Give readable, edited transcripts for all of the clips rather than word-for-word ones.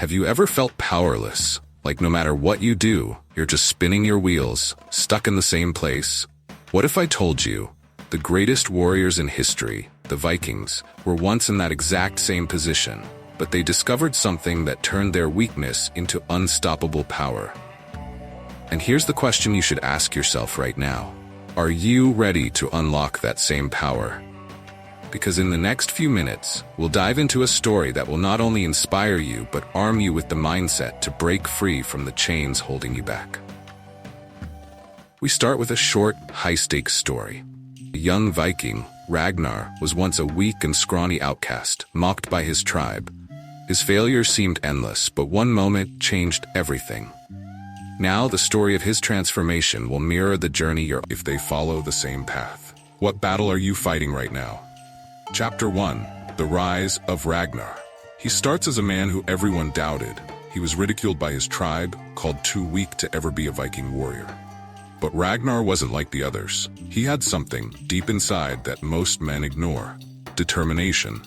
Have you ever felt powerless? Like no matter what you do, you're just spinning your wheels, stuck in the same place? What if I told you the greatest warriors in history, the Vikings, were once in that exact same position, but they discovered something that turned their weakness into unstoppable power? And here's the question you should ask yourself right now. Are you ready to unlock that same power? Because in the next few minutes, we'll dive into a story that will not only inspire you, but arm you with the mindset to break free from the chains holding you back. We start with a short, high-stakes story. A young Viking, Ragnar, was once a weak and scrawny outcast, mocked by his tribe. His failures seemed endless, but one moment changed everything. Now, the story of his transformation will mirror the journey you're if they follow the same path. What battle are you fighting right now? Chapter 1. The Rise of Ragnar. He starts as a man who everyone doubted. He was ridiculed by his tribe, called too weak to ever be a Viking warrior. But Ragnar wasn't like the others. He had something deep inside that most men ignore: determination.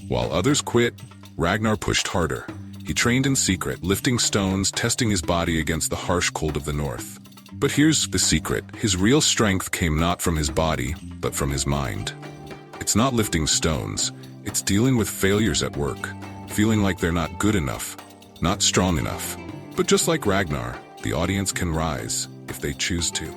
While others quit, Ragnar pushed harder. He trained in secret, lifting stones, testing his body against the harsh cold of the north. But here's the secret. His real strength came not from his body, but from his mind. It's not lifting stones, it's dealing with failures at work, feeling like they're not good enough, not strong enough. But just like Ragnar, the audience can rise if they choose to.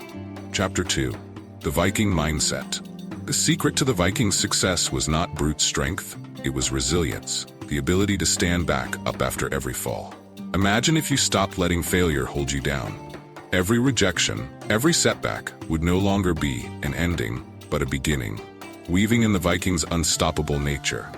Chapter 2. The Viking Mindset. The secret to the Vikings' success was not brute strength, it was resilience, the ability to stand back up after every fall. Imagine if you stopped letting failure hold you down. Every rejection, every setback would no longer be an ending, but a beginning. Weaving in the Vikings' unstoppable nature.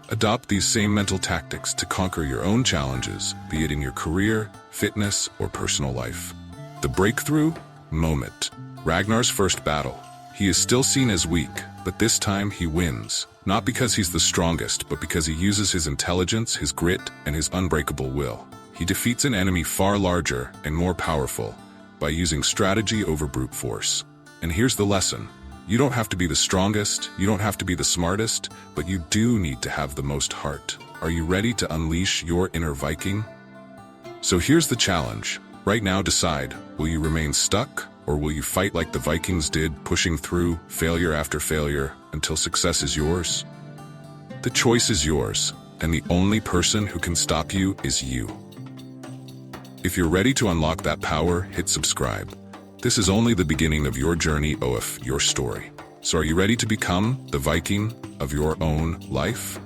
Adopt these same mental tactics to conquer your own challenges, be it in your career, fitness, or personal life. The breakthrough moment. Ragnar's first battle. He is still seen as weak, but this time he wins. Not because he's the strongest, but because he uses his intelligence, his grit, and his unbreakable will. He defeats an enemy far larger and more powerful by using strategy over brute force. And here's the lesson. You don't have to be the strongest, you don't have to be the smartest, but you do need to have the most heart. Are you ready to unleash your inner Viking? So here's the challenge. Right now decide, will you remain stuck, or will you fight like the Vikings did, pushing through failure after failure until success is yours? The choice is yours, and the only person who can stop you is you. If you're ready to unlock that power, hit subscribe. This is only the beginning of your journey, your story. So are you ready to become the Viking of your own life?